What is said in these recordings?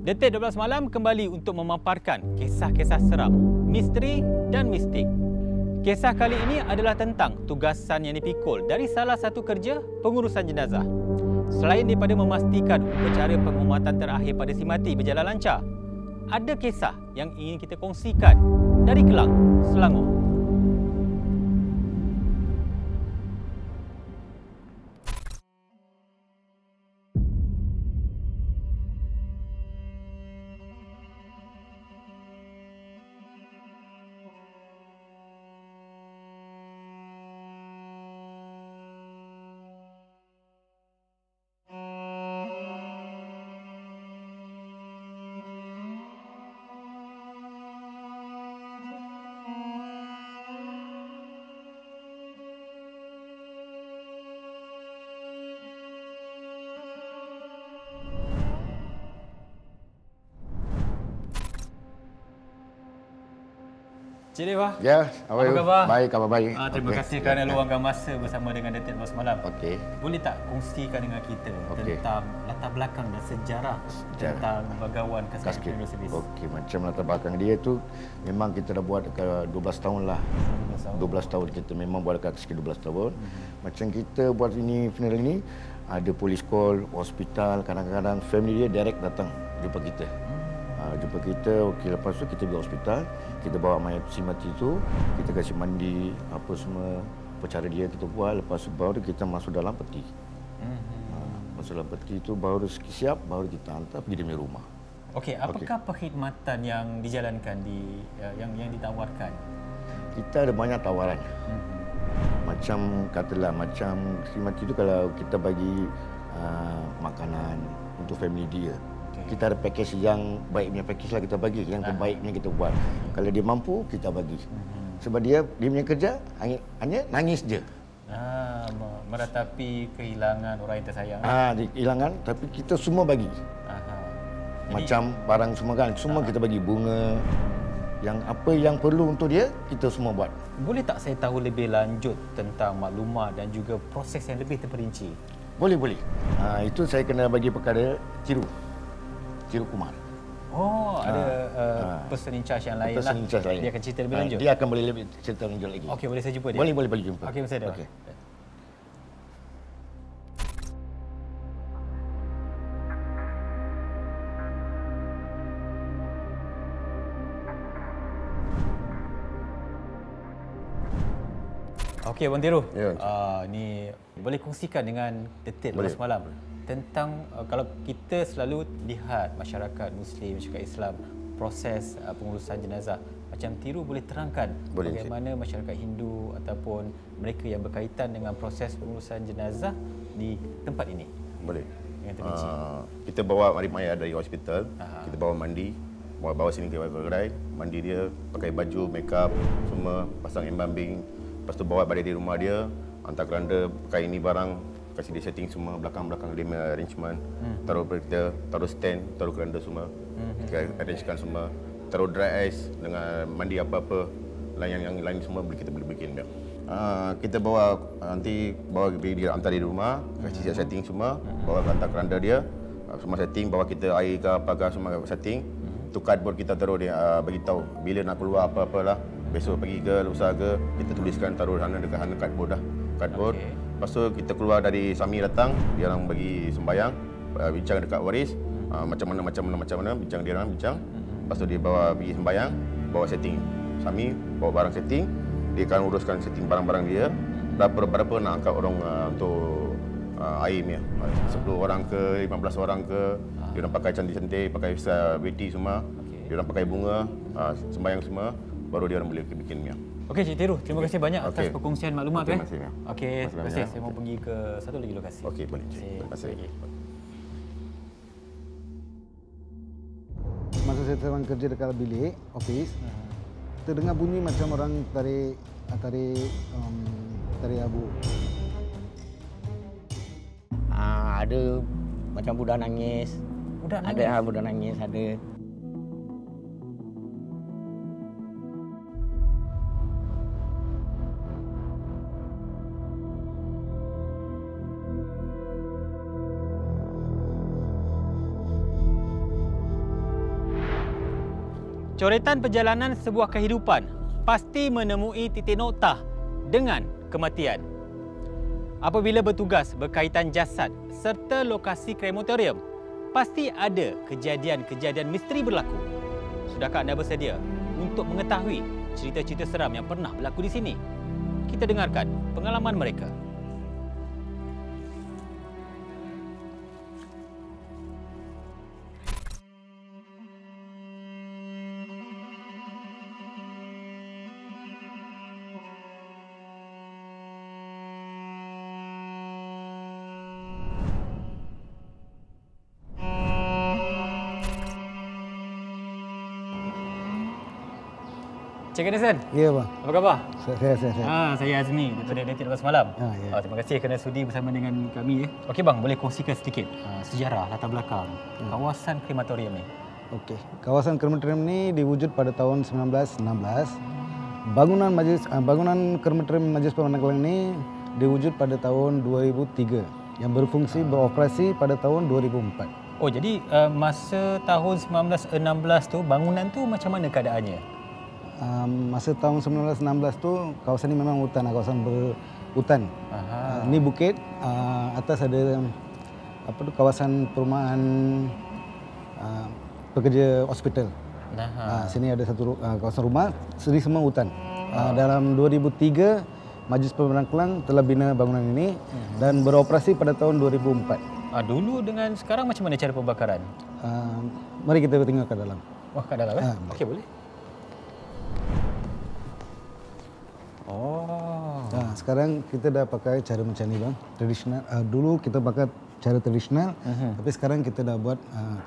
Detik 12 malam kembali untuk memaparkan kisah-kisah seram, misteri dan mistik. Kisah kali ini adalah tentang tugasan yang dipikul dari salah satu kerja pengurusan jenazah. Selain daripada memastikan upacara pengumatan terakhir pada si mati berjalan lancar, ada kisah yang ingin kita kongsikan dari Kelang, Selangor. Cik Dewa. Ya, apa khabar? Baik, khabar baik. Terima kasih kerana luangkan masa bersama dengan Detik 12 Malam. Okey. Boleh tak kongsikan dengan kita tentang latar belakang dan sejarah tentang Bagawan Kaskim Funeral Service? Okey, macam latar belakang dia tu memang kita dah buat ke 12 tahun lah. 12 tahun kita memang buat dekat sekitar 12 tahun. Macam kita buat ini funeral ini, ada polis call, hospital, kadang-kadang family dia direct datang jumpa kita. Jumpa kita, okey, lepas tu kita pergi hospital, kita bawa mayat si mati tu, kita kasih mandi, apa semua, upacara dia kita buat, lepas tu baru kita masuk dalam peti. Masuk dalam peti tu baru siap, baru kita hantar pergi dia punya rumah. Okey, apakah perkhidmatan yang dijalankan yang ditawarkan? Kita ada banyak tawaran. Macam katalah, macam si mati tu kalau kita bagi makanan untuk family dia. Kita ada package yang baiknya, package lah kita bagi, yang terbaiknya kita buat. Kalau dia mampu, kita bagi. Sebab dia punya kerja hanya nangis je. Meratapi kehilangan orang yang tersayang. Kehilangan, tapi kita semua bagi. Macam barang semua kan, semua kita bagi, bunga, yang apa yang perlu untuk dia, kita semua buat. Boleh tak saya tahu lebih lanjut tentang maklumat dan juga proses yang lebih terperinci? Boleh. Itu saya kena bagi perkara Ciru Kumar. Ada person in charge yang lain lah. Dia akan cerita lebih lanjut. Dia akan boleh lebih cerita lanjut lagi. Okey, boleh saya jumpa dia? Boleh bagi jumpa. Okey, saya dah. Okay. Okey, Abang Tiru. Ya, ni boleh kongsikan dengan Detik 12 Malam tentang kalau kita selalu lihat masyarakat Muslim, masyarakat Islam, proses pengurusan jenazah. Macam Tiru boleh terangkan bagaimana masyarakat Hindu ataupun mereka yang berkaitan dengan proses pengurusan jenazah di tempat ini? Boleh. Kita bawa mayat dari hospital, kita bawa mandi, bawa sini ke gerai, mandi dia, pakai baju, make up, semua, pasang embambing. Lepas tu bawa balik di rumah dia, hantar keranda, pakai ini barang, kasih dia setting semua, belakang-belakang dia punya arrangement. Taruh berita, taruh stand, taruh keranda semua. Kita arrangekan semua. Taruh dry ice dengan mandi apa-apa. Yang lain semua kita boleh bikin dia. Kita bawa, nanti bawa dia hantar di rumah, kasih dia setting semua, bawa hantar keranda dia, semua setting, bawa kita air ke apa ke semua setting. Tu cardboard kita taruh dia, bagi tahu bila nak keluar apa-apalah. Besok pagi ke, lusa ke, kita tuliskan taruh sana dekat sana cardboard dah. Cardboard. Lepas tu kita keluar dari Sami datang, dia orang bagi sembahyang, bincang dekat waris, macam mana, bincang dia orang, bincang. Lepas tu dia bawa pergi sembahyang, bawa setting Sami, bawa barang setting, dia akan uruskan setting barang-barang dia. Berapa nak angkat orang untuk air ni. 10 orang ke, 15 orang ke, dia orang pakai cantik-cantik, pakai beti semua, dia orang pakai bunga, sembahyang semua, baru dia orang boleh bikin ni. Okey, Cik Tiru, terima kasih banyak atas perkongsian maklumat. Terima kasih. Okey, terima kasih. Saya mau pergi ke satu lagi lokasi. Okey, boleh. Terima kasih. Masa saya sedang kerja dekat bilik, office, terdengar bunyi macam orang tarik abu. Ada macam budak nangis. Ada budak nangis, ada. Coretan perjalanan sebuah kehidupan pasti menemui titik noktah dengan kematian. Apabila bertugas berkaitan jasad serta lokasi krematorium, pasti ada kejadian-kejadian misteri berlaku. Sudahkah anda bersedia untuk mengetahui cerita-cerita seram yang pernah berlaku di sini? Kita dengarkan pengalaman mereka. Cik Anderson, Ya bang. apa khabar? Saya. Saya Azmi daripada Detik Lepas Malam. Ya. Terima kasih kerana sudi bersama dengan kami. Okey bang, boleh kongsikan sedikit sejarah latar belakang kawasan krematorium ni? Okey. Kawasan krematorium ni diwujud pada tahun 1916. Bangunan krematorium Majlis Permandangan Kelang ni diwujud pada tahun 2003 yang berfungsi beroperasi pada tahun 2004. Oh, jadi masa tahun 1916 tu bangunan tu macam mana keadaannya? Masa tahun 1916 tu kawasan ni memang hutan, kawasan berhutan. Ni bukit, atas ada kawasan perumahan pekerja hospital. Sini ada satu kawasan rumah, sini semua hutan. Dalam 2003 Majlis Permandangan Kelang telah bina bangunan ini dan beroperasi pada tahun 2004. Dulu dengan sekarang macam mana cara pembakaran? Mari kita tengok ke dalam. Wah, kat dalam Okey, boleh. Sekarang kita dah pakai cara macam ni bang, tradisional. Dulu kita pakai cara tradisional, tapi sekarang kita dah buat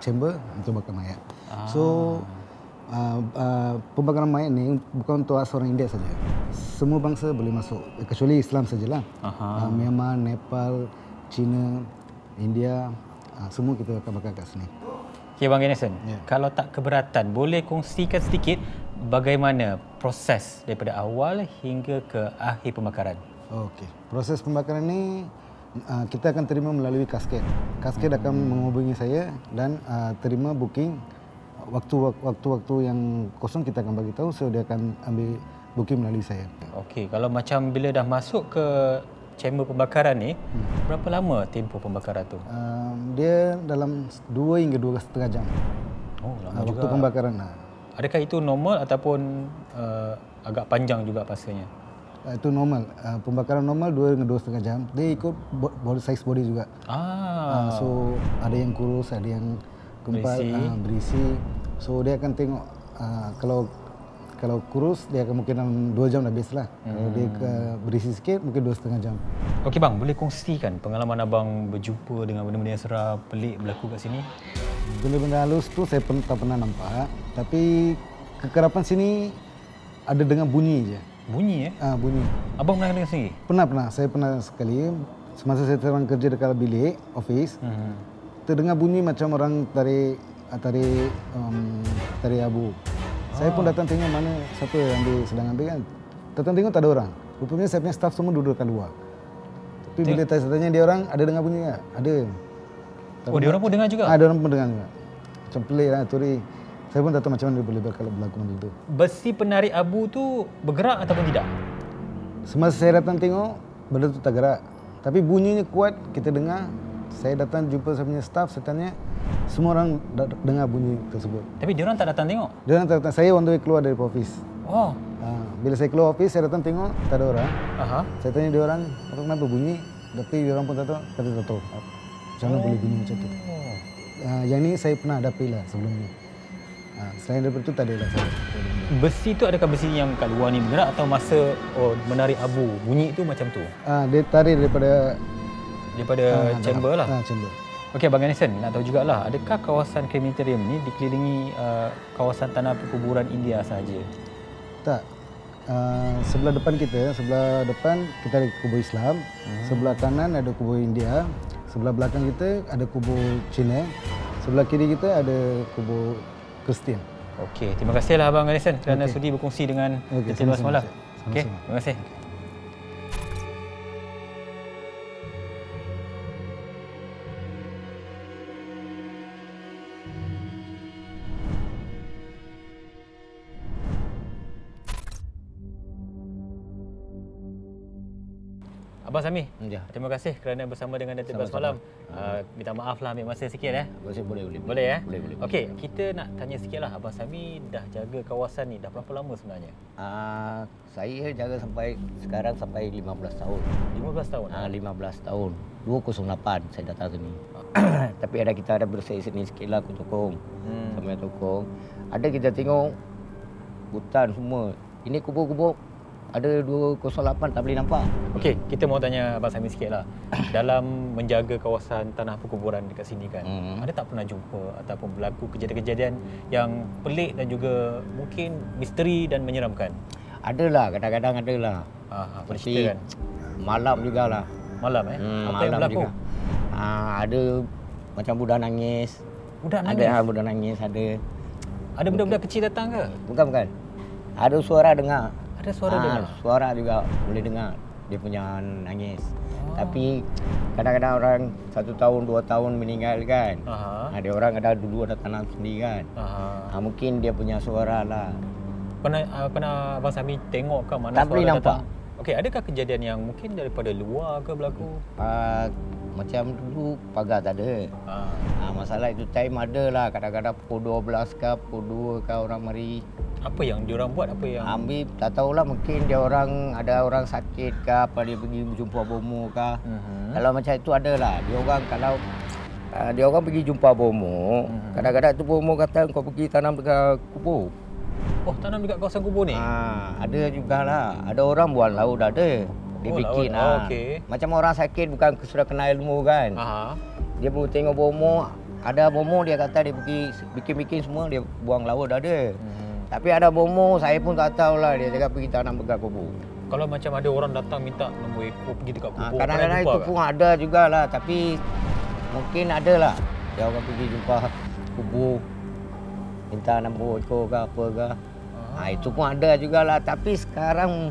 chamber untuk bakar mayat. So pembakaran mayat ni bukan untuk orang India saja. Semua bangsa boleh masuk, kecuali Islam sajalah. Myanmar, Nepal, China, India, semua kita akan bakar kat sini. Okey Bang Anderson, kalau tak keberatan, boleh kongsikan sedikit bagaimana proses daripada awal hingga ke akhir pembakaran? Okey. Proses pembakaran ni kita akan terima melalui kasket. Kasket akan menghubungi saya dan terima booking. Waktu-waktu yang kosong kita akan bagi tahu, so dia akan ambil booking melalui saya. Okey, kalau macam bila dah masuk ke chamber pembakaran ni, berapa lama tempoh pembakaran tu? Dia dalam 2 hingga 2,5 jam. Oh, lama juga. Waktu pembakaran. Adakah itu normal ataupun agak panjang juga pasanya? Itu normal. Pembakaran normal 2 hingga 2,5 jam. Dia ikut size body juga. So ada yang kurus, ada yang gempal, berisi. So dia akan tengok kalau kurus dia akan mungkin dalam 2 jam dah habis lah. Kalau dia berisi sikit mungkin 2,5 jam. Okey bang, boleh kongsikan pengalaman abang berjumpa dengan benda-benda yang seram, pelik berlaku kat sini? Benda-benda halus tu saya tak pernah nampak, tapi kekerapan sini ada dengar bunyi je. Bunyi Bunyi. Abang pernah dengar sendiri? Pernah. Saya pernah sekali semasa saya terang kerja dekat bilik office. Terdengar bunyi macam orang tarik abu. Saya pun datang tengok mana siapa yang sedang ambil kan. Datang tengok tak ada orang. Rupanya saya punya staff semua duduk kat luar. Tapi bila saya tanya dia orang, ada dengar bunyi tak? Ada. Dia orang pun dengar juga? Ada orang pun dengar juga. Macam pelik lah Turi. Saya pun tak tahu macam mana dia boleh berlaku macam itu. Besi penarik abu tu bergerak ataupun tidak? Semasa saya datang tengok, benda tu tak gerak. Tapi bunyinya kuat, kita dengar. Saya datang jumpa saya punya staff, saya tanya, semua orang dengar bunyi tersebut. Tapi dia orang tak datang tengok? Dia orang tak datang. Saya on the way keluar dari office. Bila saya keluar office, saya datang tengok, tak ada orang. Saya tanya dia orang, kenapa bunyi? Tapi dia orang pun tak tahu, kata tak tahu. Macam mana boleh bunyi macam tu. Yang ni saya pernah hadapi lah sebelum ni. Selain daripada itu, tak ada lah saya. Besi tu adakah besi yang kat luar ni bergerak atau masa menarik abu, bunyi tu macam tu? Dia tarik daripada chamber lah? Chamber. Okey, Abang Anderson, nak tahu jugalah, adakah kawasan krematorium ni dikelilingi kawasan tanah perkuburan India sahaja? Tak. Sebelah depan kita ada kubur Islam, sebelah kanan ada kubur India, sebelah belakang kita ada kubur Cina, sebelah kiri kita ada kubur Kristian. Okey, terima kasihlah Abang Anderson kerana sudi berkongsi dengan Detik Lepas Malam. Okey, terima kasih. Abang Sami, Ya. terima kasih kerana bersama dengan Datuk Bas malam. Minta maaf lah ambil masa sikit Boleh. Boleh ya? Boleh. Okey, kita nak tanya sikit lah. Abang Sami dah jaga kawasan ni dah berapa lama sebenarnya? Saya jaga sampai 15 tahun. 15 tahun? 15 tahun. 208 saya datang sini. Tapi kita ada bersih sini sikit lah, aku tokong. Sambil tokong. Ada kita tengok hutan semua. Ini kubur-kubur ada 208 tak boleh nampak. Okey, kita mau tanya Abang Sami sikit lah. Dalam menjaga kawasan tanah perkuburan dekat sini kan, ada tak pernah jumpa ataupun berlaku kejadian-kejadian yang pelik dan juga mungkin misteri dan menyeramkan? Adalah, kadang-kadang adalah. Boleh Tapi ceritakan? malam jugalah. Malam Apa yang Malam berlaku? juga. Ada macam budak nangis. Budak nangis? Ada budak nangis, ada. Ada budak-budak kecil datang ke? Bukan. Ada suara dengar. Ada suara dengar? Suara juga boleh dengar. Dia punya nangis. Tapi kadang-kadang orang 1 tahun, 2 tahun meninggal kan. Ada orang dulu ada tanam sendiri kan. Mungkin dia punya suara lah. Pernah Abang Sami tengok ke mana Tak boleh suara nampak. datang? Okey, adakah kejadian yang mungkin daripada luar ke berlaku? Macam dulu pagar tak ada. Masalah itu time ada lah. Kadang-kadang pukul 12 ke, pukul 2 ke orang mari. Apa yang diorang buat? Apa yang Ambil, tak tahulah, mungkin ada orang sakit ke apa, dia pergi jumpa bomo ke. Kalau macam itu ada lah. Dia orang pergi jumpa bomo, kadang-kadang tu bomo kata kau pergi tanam dekat kubur. Oh, tanam dekat kawasan kubur ni? Ada jugalah. Ada orang buang laut ada. Dia bikin okey. macam orang sakit bukan sudah kena ilmu kan. Dia baru tengok bomo, ada bomo, dia kata dia pergi bikin-bikin semua, dia buang laut ada. Tapi ada bomo, saya pun tak tahulah, dia cakap pergi tanam dekat kubur. Kalau macam ada orang datang minta nombor ekor pergi dekat kubur, Kadang-kadang itu pun ada jugalah, tapi mungkin ada lah. Dia orang pergi jumpa kubur, minta nombor ekor ke apa ke. Itu pun ada jugalah. Tapi sekarang,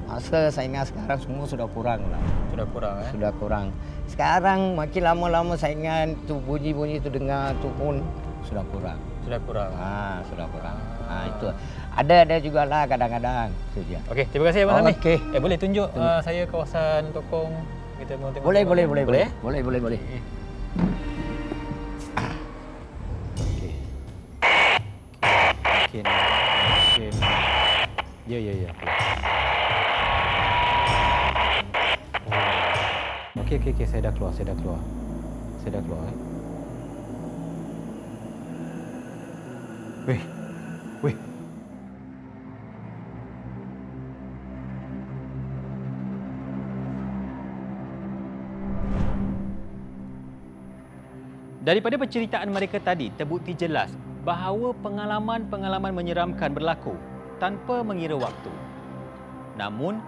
masa saya ingat sekarang semua sudah kurang lah. Sudah kurang Sudah kurang. Sekarang makin lama-lama saingan tu bunyi-bunyi tu dengar tu pun sudah kurang. Sudah kurang. Sudah kurang. Itu ada jugalah kadang-kadang. Itu dia. Okey, terima kasih Abang Sami. Okey. Boleh tunjuk saya kawasan Tokong, kita mau tengok. Boleh. Boleh. Boleh. Okey. Ya. Okey, saya dah keluar. Weh. Daripada penceritaan mereka tadi, terbukti jelas bahawa pengalaman-pengalaman menyeramkan berlaku tanpa mengira waktu. Namun,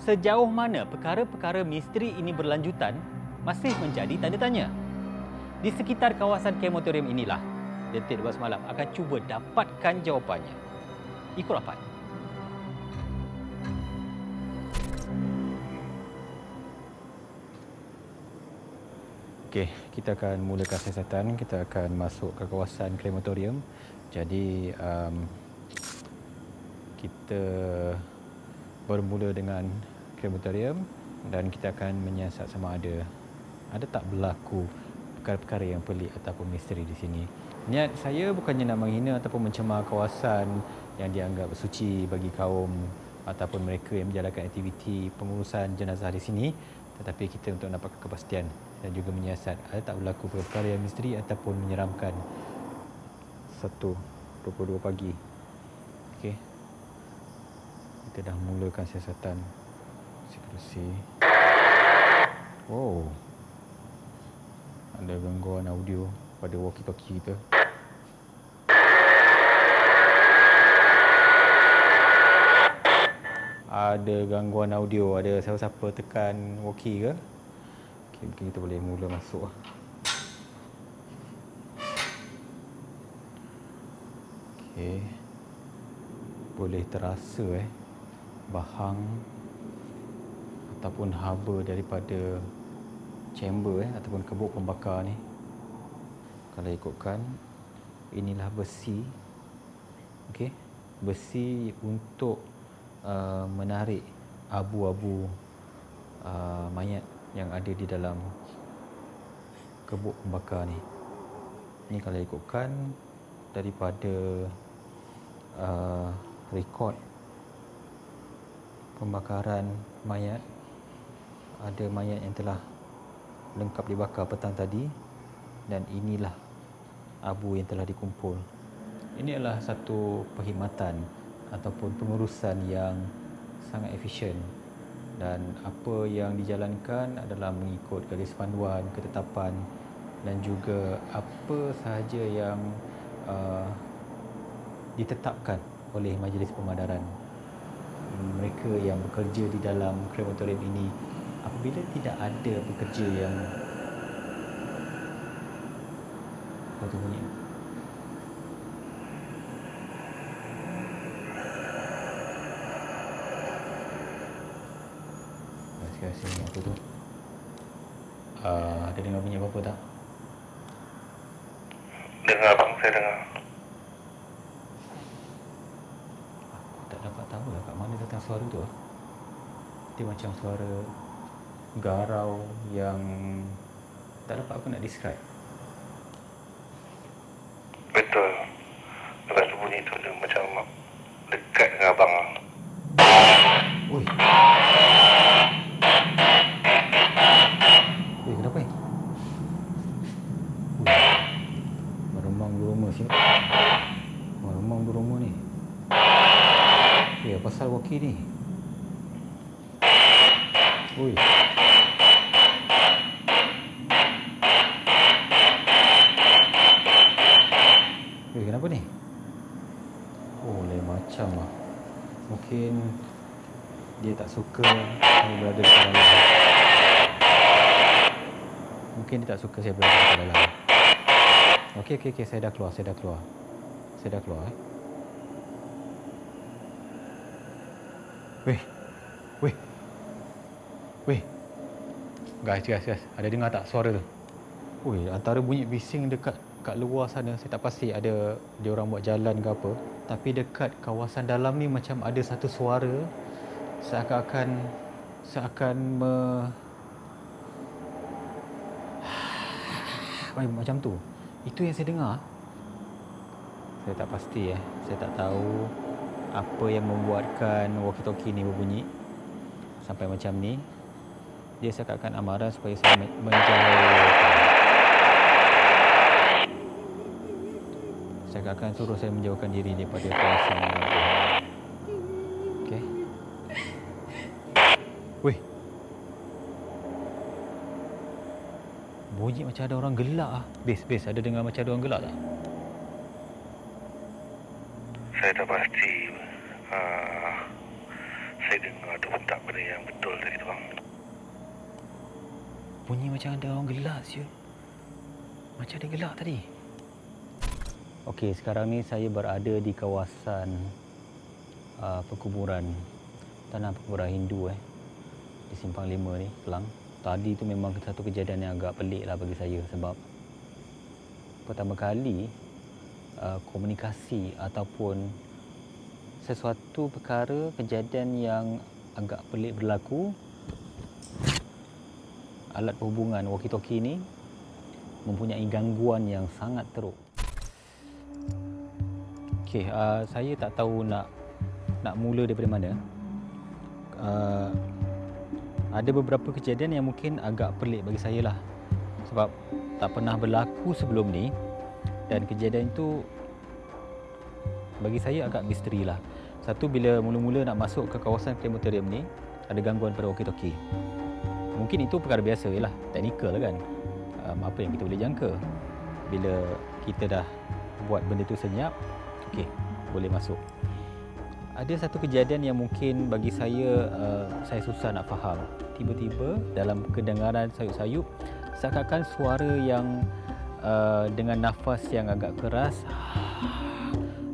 sejauh mana perkara-perkara misteri ini berlanjutan masih menjadi tanda tanya. Di sekitar kawasan krematorium inilah, Detik 12 Malam akan cuba dapatkan jawapannya. Ikut rapat. Okey, kita akan mulakan siasatan. Kita akan masuk ke kawasan krematorium. Jadi, kita bermula dengan krematorium dan kita akan menyiasat sama ada tak berlaku perkara-perkara yang pelik ataupun misteri di sini. Niat saya bukannya nak menghina ataupun mencemar kawasan yang dianggap suci bagi kaum ataupun mereka yang menjalankan aktiviti pengurusan jenazah di sini, tetapi kita untuk mendapatkan kepastian dan juga menyiasat ada tak berlaku perkara yang misteri ataupun menyeramkan 1:22 pagi. Okey. Kita dah mulakan siasatan sekurasi. Wow. Ada gangguan audio pada walkie-talkie kita. Ada gangguan audio, ada siapa-siapa tekan walkie ke? Okey, mungkin kita boleh mula masuk. Okey. Boleh terasa bahang ataupun haba daripada chamber ataupun kebuk pembakar ni. Kalau ikutkan, inilah besi. Okey. Besi untuk menarik abu-abu mayat yang ada di dalam kebuk pembakar ni. Ni kalau ikutkan daripada rekod pembakaran mayat, ada mayat yang telah lengkap dibakar petang tadi, dan inilah abu yang telah dikumpul. Ini adalah satu perkhidmatan ataupun pengurusan yang sangat efisien, dan apa yang dijalankan adalah mengikut garis panduan, ketetapan dan juga apa sahaja yang ditetapkan oleh Majlis Pemadaran. Mereka yang bekerja di dalam krematorium ini, apabila tidak ada pekerja yang apa tu bunyi? Sini apa tu? Ada dengar bunyi apa-apa tak? Dengar bang, saya dengar. Aku tak dapat tahu lah kat mana datang suara tu. Dia macam suara garau yang tak dapat aku nak describe. Betul. Lepas tu bunyi tu dia macam dekat dengan abang. Oi. Kenapa ni? Meremang berumur sini. Meremang berumur ni. Apa pasal walkie ni? Oi. Kenapa ni? Oh, lain macam lah. Mungkin dia tak suka saya berada di dalam. Mungkin dia tak suka saya berada di dalam. Okey, saya dah keluar. Saya dah keluar. Weh. Guys. Ada dengar tak suara tu? Oi, antara bunyi bising dekat kat luar sana, saya tak pasti ada dia orang buat jalan ke apa, tapi dekat kawasan dalam ni macam ada satu suara seakan macam tu. Itu yang saya dengar. Saya tak pasti saya tak tahu apa yang membuatkan walkie-talkie ni berbunyi sampai macam ni. Dia seakan amaran supaya saya menjauhkan. Saya akan suruh saya menjauhkan diri daripada kawasan ini. Okey. Weh. Bunyi macam ada orang gelak ah. Bes, ada dengar macam ada orang gelak tak? Saya tak pasti. Saya dengar tu pun tak benda yang betul tadi tu bang. Bunyi macam ada orang gelak siul. Macam ada gelak tadi. Okey, sekarang ni saya berada di kawasan perkuburan, tanah perkuburan Hindu di Simpang 5 ni, Kelang. Tadi tu memang satu kejadian yang agak pelik lah bagi saya, sebab pertama kali komunikasi ataupun sesuatu perkara, kejadian yang agak pelik berlaku. Alat perhubungan walkie-talkie ni mempunyai gangguan yang sangat teruk. Okey, saya tak tahu nak mula daripada mana. Ada beberapa kejadian yang mungkin agak pelik bagi saya lah, sebab tak pernah berlaku sebelum ni, dan kejadian itu bagi saya agak misteri lah. Satu, bila mula-mula nak masuk ke kawasan krematorium ni, ada gangguan pada walkie-talkie. Mungkin itu perkara biasa lah, teknikal lah kan. Apa yang kita boleh jangka. Bila kita dah buat benda tu senyap, okey, boleh masuk. Ada satu kejadian yang mungkin bagi saya susah nak faham. Tiba-tiba dalam kedengaran sayup-sayup, seakan-akan suara yang dengan nafas yang agak keras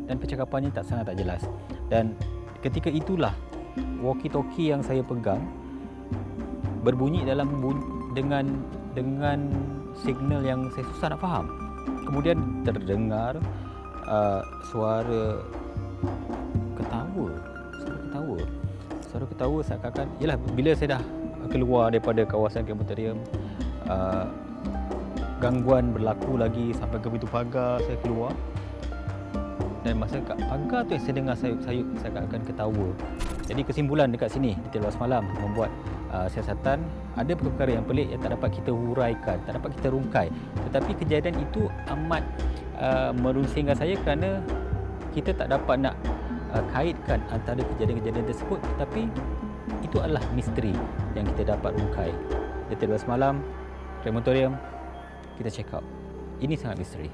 dan percakapannya sangat tak jelas. Dan ketika itulah walkie-talkie yang saya pegang berbunyi dengan signal yang saya susah nak faham. Kemudian terdengar suara ketawa seakan-akan, yalah, bila saya dah keluar daripada kawasan krematorium. Gangguan berlaku lagi sampai ke pintu pagar saya keluar. Dan masa kat pagar tu yang saya dengar sayup-sayup, saya akan ketawa. Jadi kesimpulan dekat sini di Teluas Malam membuat siasatan, ada perkara yang pelik yang tak dapat kita huraikan, tak dapat kita rungkai. Tetapi kejadian itu amat merusingkan saya kerana kita tak dapat nak kaitkan antara kejadian-kejadian tersebut, tetapi itu adalah misteri yang kita dapat rungkai. Di Teluas Malam, krematorium, kita check out. Ini sangat misteri.